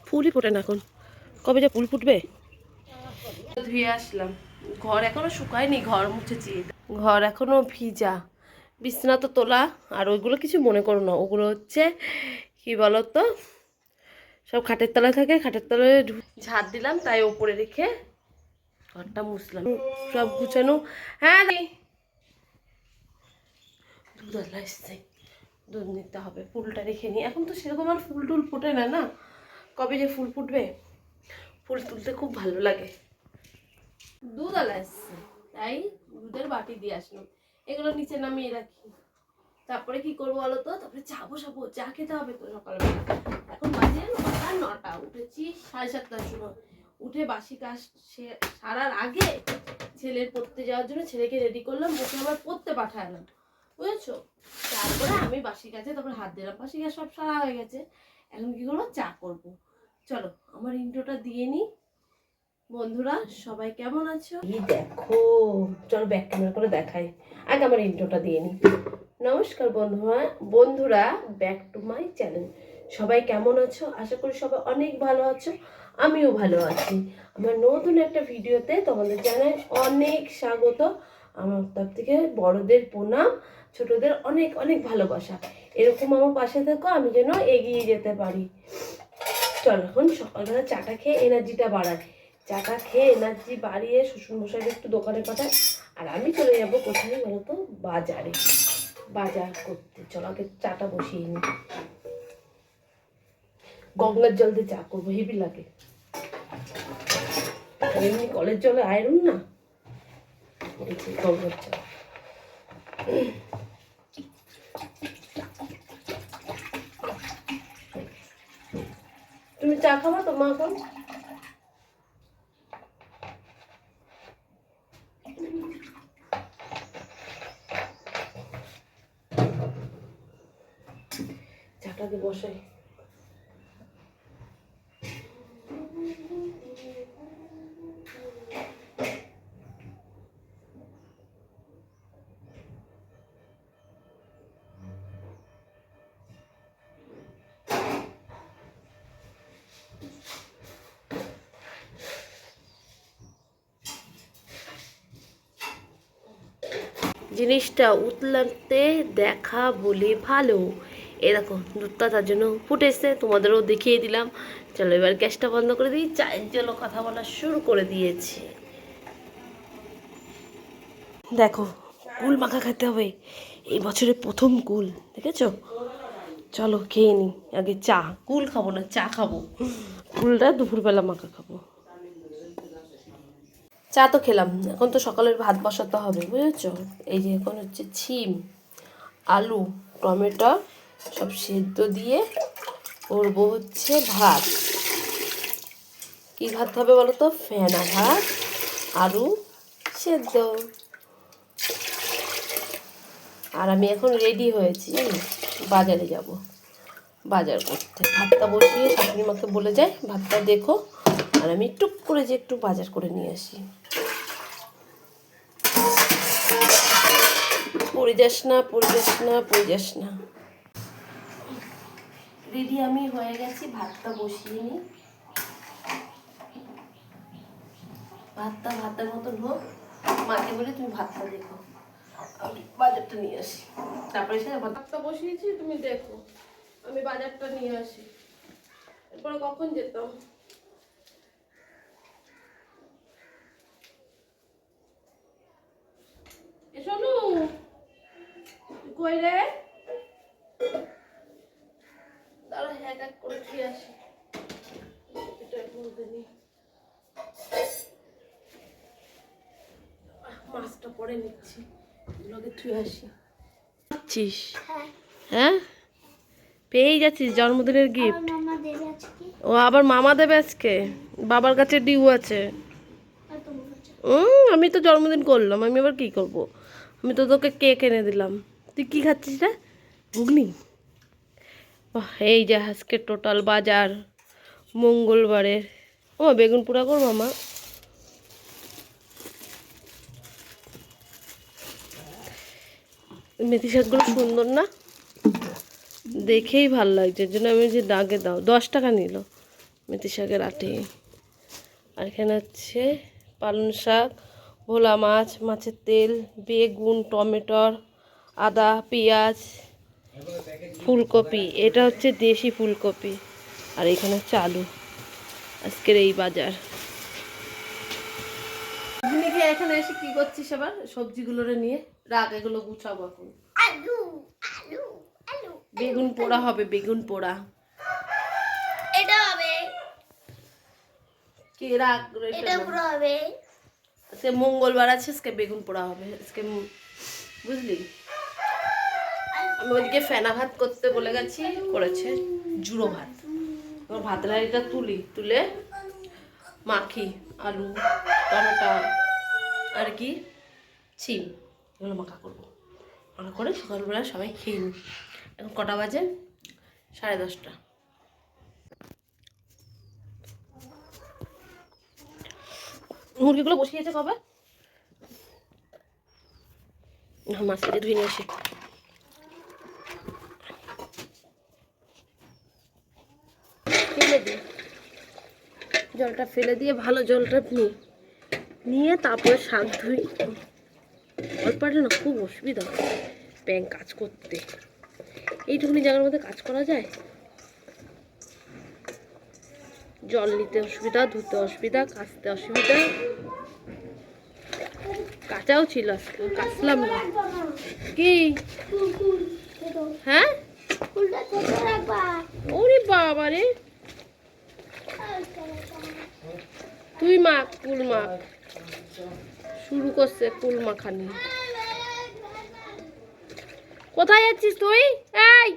ফুলই ফোটে না এখন, কবে যে ফুল ফুটবে। ধুয়ে আসলাম, ঘর এখনো শুকায়নি, ঘর মুছেছি, ঘর এখনো ভিজা, বিছানা তো তোলা। আর ওইগুলো কিছু মনে করো না, ওগুলো হচ্ছে কি বলতো, সব খাটের তলায় থাকে, খাটের তলায় ঝাড় দিলাম, তাই ওপরে রেখে ঘরটা মুছলাম, সব গুছানো। হ্যাঁ দুধ আলা এসছে, দুধ নিতে হবে, ফুলটা রেখে নিই। এখন তো সেরকম আর ফুল টুল ফোটে না, না কবে যে ফুল ফুটবে। ফুল তুলতে খুব ভালো লাগে। দুধ আলা এসছে, তাই দুধের বাটি দিয়ে আসলাম, এগুলো নিচে নামিয়ে রাখি। তারপরে কি করবো বলো তো, তারপরে চা বসাবো, চা খেতে হবে তো সকালবেলা। এখন বাজে 9টা, উঠেছি 7:30টার সময়। উঠে বাসি কাজ সারার আগে ছেলের পড়তে যাওয়ার জন্য ছেলেকে রেডি করলাম, ওকে আবার পড়তে পাঠালাম, বুঝেছো। তারপরে আমি বাসি কাজে তারপরে হাত দিলাম, বাসি কাজ সব সারা হয়ে গেছে। এখন কি করবো, চা করবো। চলো আমার ইন্ট্রোটা দিয়ে নিই। বন্ধুরা সবাই কেমন আছো? এই দেখো, চলো ব্যাক ক্যামেরা করে দেখাই, আগে আমার ইন্ট্রোটা দিয়ে নিই। নমস্কার বন্ধুরা, ব্যাক টু মাই চ্যানেল। সবাই কেমন আছো? আশা করি সবাই অনেক ভালো আছো, আমিও ভালো আছি। আমার নতুন একটা ভিডিওতে তোমাদের জানাই অনেক স্বাগত। আমার তরফ থেকে বড়দের প্রণাম, ছোটদের অনেক অনেক ভালোবাসা। এরকম আমার পাশে থেকো, আমি যেন এগিয়ে যেতে পারি। চলো এখন সকালবেলা চাটা খেয়ে এনার্জিটা বাড়াই, চাটা খেয়ে এনার্জি বাড়িয়ে শ্বশুরমশাইকে একটু দোকানে পাঠায়। আর আমি চলে যাবো কোথায় বলতো, বাজারে, বাজার করতে। চলো আগে চাটা বসিয়ে নিই, গঙ্গার জল দিয়ে চা করবো, হেভি লাগে। এমনি কলের জলে আয়রন না, গঙ্গার জল। তুমি চা খাবা তো মা? এখন চাটাকে বসাই। জিনিসটা উতলাতে দেখা বলে ভালো। এরকম দুধটা তার জন্য ফুটেছে, তোমাদেরও দেখিয়ে দিলাম। চলো এবার গ্যাসটা বন্ধ করে দিই, চায়ের জন্য কথা বলা শুরু করে দিয়েছি। দেখো কুল মাখা খেতে হবে, এই বছরের প্রথম কুল, দেখেছো। চলো খেয়ে নিই আগে চা, কুল খাবো না, চা খাবো। কুলটা দুপুরবেলা মাখা খাবো। চা তো খেলাম, এখন তো সকালের ভাত বসাতে হবে, বুঝেছো। এই যে এখন হচ্ছে ছিম, আলু, টমেটো সব সেদ্ধ দিয়ে করবো হচ্ছে ভাত। কি ভাত হবে বলো তো, ফেনা ভাত, আলু সেদ্ধ। আর আমি এখন রেডি হয়েছি, বাজারে যাব, বাজার করতে। ভাতটা বসিয়ে শাশুড়ি মাকে বলে যায় ভাতটা দেখো, আর আমি টুক করে যে একটু বাজার করে নিয়ে আসি। পড়ে যাস না, পড়ে যাস না, পড়ে যাস না। রেডি আমি হয়ে গেছি, ভাতটা বসিয়ে নিই। ভাতটা ভাতের মতন হোক, মাকে বলে তুমি ভাতটা দেখো, আমি বাজারটা নিয়ে আসি। তারপরে সে ভাতটা বসিয়েছি, তুমি দেখো আমি বাজারটা নিয়ে আসি। এরপরে কখন যেতাম, শোনু কই রে, দাঁড়া এক এক করে খেয়ে আসি। এটা বলতে নি, মাছটা পরে নিচ্ছি, এগুলোকে ধুয়ে আসি। যাচ্ছিস? হ্যাঁ পেয়েই যাচ্ছিস জন্মদিনের গিফট। ও আবার মামা দেবে আজকে, বাবার কাছে ডিউ আছে। আমি তো জন্মদিন করলাম, আমি আবার কি করব, আমি তো তোকে কেক এনে দিলাম। তুই কি খাচ্ছিস রে? ঘুগনি। এই যে আজকে টোটাল বাজার মঙ্গলবারের। ও বেগুন পোড়া করবো মা। মেথি শাকগুলো সুন্দর না, দেখেই ভাল লাগছে, এর জন্য আমি যে দাগে দাও 10 টাকা নিল মেথি শাকের আটি। আর এখানে হচ্ছে পালং শাক, ভোলা মাছ, মাছের তেল, বেগুন, টমেটোর, আদা, পেঁয়াজ, ফুলকপি, এটা হচ্ছে দেশি ফুলকপি। আর এখানে হচ্ছে আলু। আজকের এই বাজার। এখানে এসে কি করছিস আবার? সবজিগুলোরে নিয়ে রাখ, এগুলো গুছাবো এখন। আলু আলু আলু বেগুন পোড়া হবে, বেগুন পোড়া এটা হবে। কে রাখ, এটা পোড়া হবে। আজকে মঙ্গলবার আছে, আজকে বেগুন পোড়া হবে আজকে, বুঝলি? আমি ওইদিকে ফেনা ভাত করতে বলে গেছি, করেছে জুড়ো ভাত। ভাতের হাঁড়িটা তুলে মাখি আলু, টমেটো আর কি সিম, এগুলো মাখা করবো। মাখা করে সকালবেলা সবাই খেয়ে নিই। এখন কটা বাজে? 10:30। মুরগিগুলো বসিয়েছে কবে? মাছটা ধুয়ে নিয়ে আসি। ফেলে দিই, জলটা ফেলে দিয়ে ভালো জলটা নিয়ে তারপরে শাক ধুই। অল্পটা না খুব অসুবিধা ব্যাংক কাজ করতে, এইটুকুনি জায়গার মধ্যে কাজ করা যায়? জল নিতে অসুবিধা, ধুতে অসুবিধা, কাচতে অসুবিধা। কাঁচাও ছিল আজকে, কাচলাম না। কি হ্যাঁ? ওরে বাবা রে, তুই মাখ, কুল মাখ। শুরু করছে কুল মাখানি। কোথায় যাচ্ছিস তুই? এই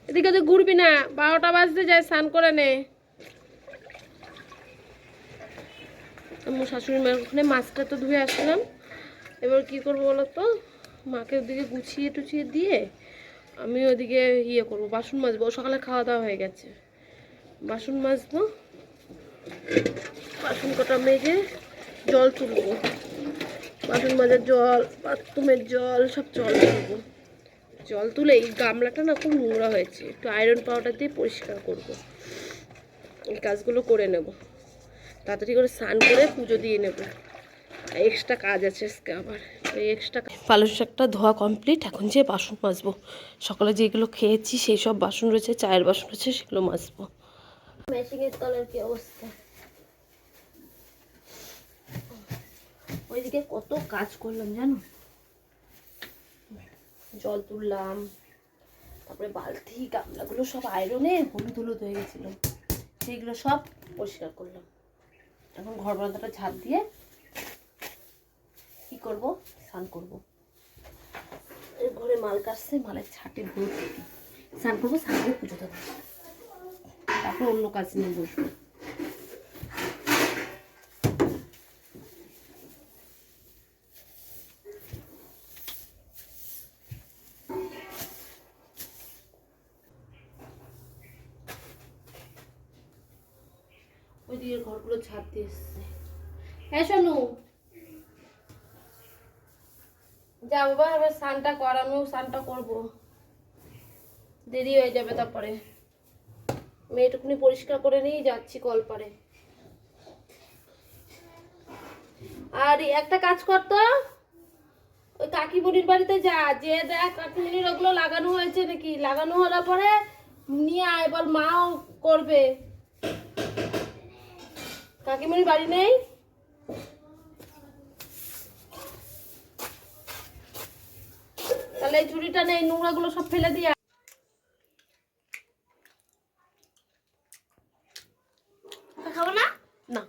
এদিকে তুই ঘুরবি না, 12টা বাজতে যায়, স্নান করে নে। আমার শাশুড়ি মায়ের ওখানে মাছটা তো ধুয়ে আসলাম। এবার কি করবো বলো তো, মাকে ওদিকে গুছিয়ে টুছিয়ে দিয়ে আমি ওদিকে ইয়ে করবো, বাসন মাজবো। সকালে খাওয়া দাওয়া হয়ে গেছে, বাসন মাজবো। বাসন কটা মেজে জল তুলবো, বাসন মাজার জল, বাথরুমের জল, সব জল তুলবো। জল তুলে এই গামলাটা না খুব নোংরা হয়েছে, একটু আয়রন পাউডার দিয়ে পরিষ্কার করব। এই কাজগুলো করে নেব, তাড়াতাড়ি করে স্নান করে পুজো দিয়ে নেব। এক্সট্রা কাজ আছে আজকে আবার, এই এক্সট্রা। পালং শাকটা ধোয়া কমপ্লিট, এখন যে বাসন মাজবো। সকালে যেগুলো খেয়েছি সেই সব বাসন রয়েছে, চায়ের বাসন রয়েছে, সেগুলো মাজবো। মেশিনের তলের কি অবস্থা? ওইদিকে কত কাজ করলাম জানো, জল তুললাম, তারপরে বালতি গামলাগুলো সব আয়রনে হলুদ হলুদ হয়ে গেছিলো, সেইগুলো সব পরিষ্কার করলাম। এখন ঘর বারান্দাটা ঝাঁপ দিয়ে কি করব, স্নান করবো। ঘরে মাল কাটছে, মালের ছাটে ভর্তি, স্নান করবো, স্নান করে পুজো দেবো, তারপর অন্য কাজ নিয়ে বসবো। ওইদিকে ঘরগুলো ছাদ দিয়ে এসছে। হ্যাঁ শোনো, যা বাবা, এবার স্নানটা কর, আমিও স্নানটা করবো, দেরি হয়ে যাবে। তারপরে মেয়েটুকুনি পরিষ্কার করে নিয়েই যাচ্ছি কলপারে। আর একটা কাজ করতো, ওই কাকিমণির বাড়িতে যা, যে দেখ কাকিমণির ওগুলো লাগানো হয়েছে নাকি, লাগানো হলে পরে নিয়ে আয়, বল মাও করবে। কাকিমণির বাড়ি নেই? তাহলে এই ঝুড়িটা নেই, নোংরাগুলো সব ফেলে দিয়া। খাবো না, না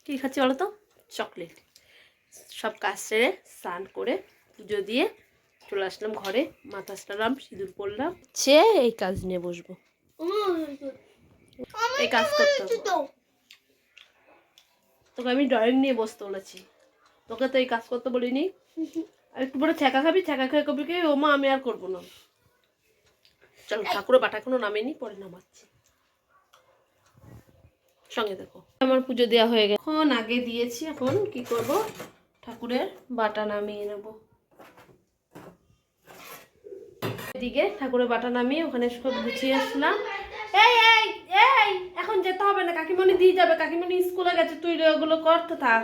কি খাচ্ছি বলো তো? চকলেট। সব কাজ সেরে স্নান করে পুজো দিয়ে চলে আসলাম ঘরে, মাথা সারলাম, সিঁদুর পরলাম, এই কাজ নিয়ে বসবো। এই কাজ করতে হবে। তোকে আমি ড্রয়িং নিয়ে বসতে বলেছি, তোকে তো এই কাজ করতে বলিনি। আর একটু পরে ছ্যাঁকা খাবি, ছ্যাঁকা খেয়ে কবি কি, ও মা আমি আর করবো না। চলো, ঠাকুরের বাটা এখনো নামেনি, পরে নামাচ্ছি, সঙ্গে দেখো। আমার পুজো দেওয়া হয়ে গেছে, এখন আগে দিয়েছি, এখন কি করব, ঠাকুরের বাটা নামিয়ে নেব। এদিকে ঠাকুরের বাটা নামিয়ে ওখানে সব গুছিয়ে আসলাম। এই এই এই এখন যেতে হবে না, কাকিমণি দিয়ে যাবে, কাকিমণি স্কুলে গেছে, তুই ওগুলো করতে থাক।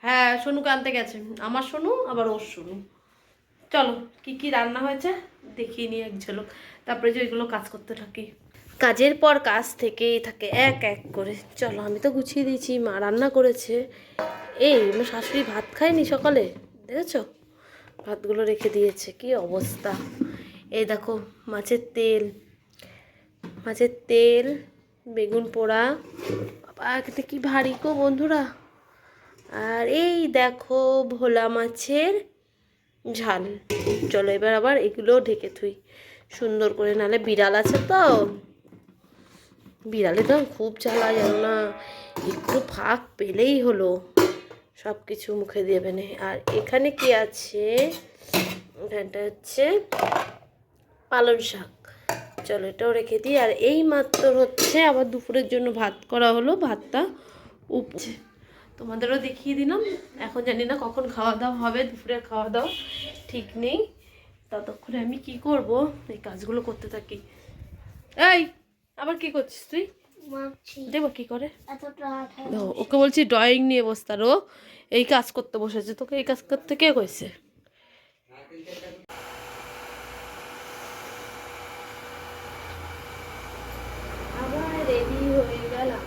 হ্যাঁ সোনুকে আনতে গেছে, আমার সোনু আবার ওর সোনু। চলো কি কি রান্না হয়েছে দেখিয়ে নিই এক ঝলক, তারপরে যে ওইগুলো কাজ করতে থাকি। কাজের পর কাজ থেকেই থাকে এক এক করে। চলো আমি তো গুছিয়ে দিয়েছি, মা রান্না করেছে। এই আমার শাশুড়ি ভাত খায়নি সকালে, দেখেছো ভাতগুলো রেখে দিয়েছে, কি অবস্থা। এই দেখো মাছের তেল, বেগুন পোড়া, বাবা এটা কি ভারী গো বন্ধুরা। আর এই দেখো ভোলা মাছের ঝাল। চলো এবার আবার এগুলো ঢেকে থুই সুন্দর করে, নাহলে বিড়াল আছে তো, বিড়ালে তো খুব জ্বালা, জানো না, একটু ফাঁক পেলেই হলো সব কিছু মুখে দেবে না। আর এখানে কি আছে, এখানটা হচ্ছে পালং শাক, চলো এটাও রেখে দিই। আর এই মাত্র হচ্ছে আবার দুপুরের জন্য ভাত করা হলো, ভাতটা উপচে তোমাদেরও দেখিয়ে দিলাম। এখন জানি না কখন খাওয়া দাওয়া হবে, দুপুরের খাওয়া দাওয়া ঠিক নেই। ততক্ষণে আমি কি করব, এই কাজগুলো করতে থাকি। এই আবার কি করছিস তুই? দেবো কি করে, ওকে বলছি ড্রয়িং নিয়ে বসতে, আর ও এই কাজ করতে বসেছে। তোকে এই কাজ করতে কে কইছে? আবার রেডি হয়ে গেলাম,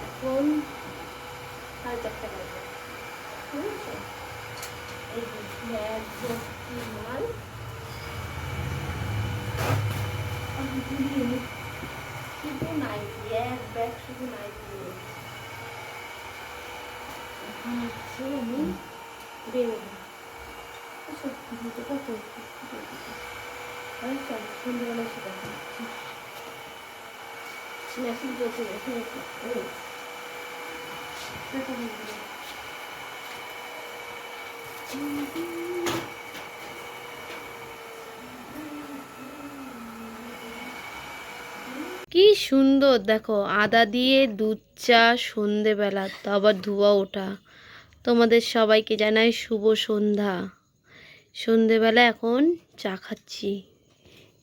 এখন 4:30 বাজে। এই ব্যাগ ভর্তি মাল, শুধু নাইটি, এক ব্যাগ শুধু নাইটি। এখন হচ্ছে আমি বেরোবো, সত্যি ভিডিওটা করছি, সন্ধ্যেবেলা সেটা করছি। মেশিন চলছে কি সুন্দর দেখো, আদা দিয়ে দুধ চা সন্ধেবেলা, তো আবার ধোয়া ওঠা। তোমাদের সবাইকে জানাই শুভ সন্ধ্যা। সন্ধেবেলা এখন চা খাচ্ছি,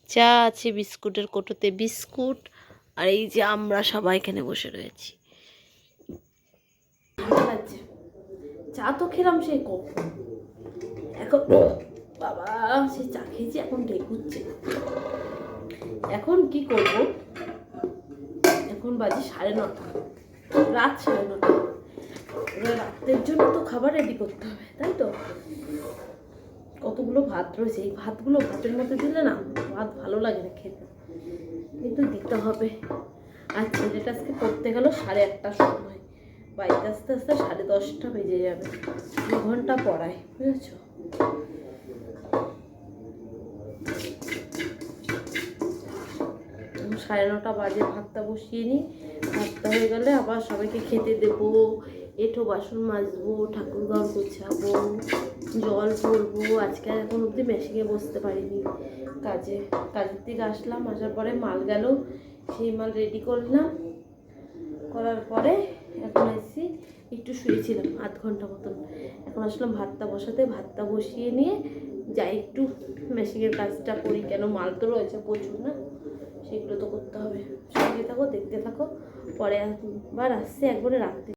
চা আছে বিস্কুটের কোটোতে বিস্কুট, আর এই যে আমরা সবাই এখানে বসে রয়েছি। চা তো খেলাম সে কখন, এখন বাবা সে চা খেয়েছি, এখন ঢেকুচ্ছে। এখন কি করব, এখন বাজে 9:30, রাত 9:30। রাতের জন্য তো খাবার রেডি করতে হবে, তাই তো। কতগুলো ভাত রয়েছে, এই ভাতগুলো ভাতের মধ্যে দিলে না ভাত ভালো লাগে না খেতে, কিন্তু দিতে হবে। আর ছেলেটা আজকে পড়তে গেল 8:30টার সময়, বাড়িতে আস্তে আস্তে 10:30 বেজে যাবে, 2 ঘন্টা পড়ায়, বুঝেছো। এখন 9:30 বাজে, ভাতটা বসিয়ে নিই, ভাতটা হয়ে গেলে আবার সবাইকে খেতে দেবো, এঁঠো বাসন মাজবো, ঠাকুর ঘর গোছাবো, জল ভরবো। আজকে এখন অবধি মেশিনে বসতে পারিনি, কাজের থেকে আসলাম, আসার পরে মাল গেল, সেই মাল রেডি করলাম, করার পরে এখন এসেছি, একটু শুয়েছিলাম আধ ঘন্টা মতন। এখন আসলাম ভাতটা বসাতে, ভাতটা বসিয়ে নিয়ে যাই একটু মেশিনের কাজটা করি, কেন মাল তো রয়েছে প্রচুর না, সেগুলো তো করতে হবে। সঙ্গে থাকো, দেখতে থাকো, পরে আবার আসছে একবারে রাত্রে।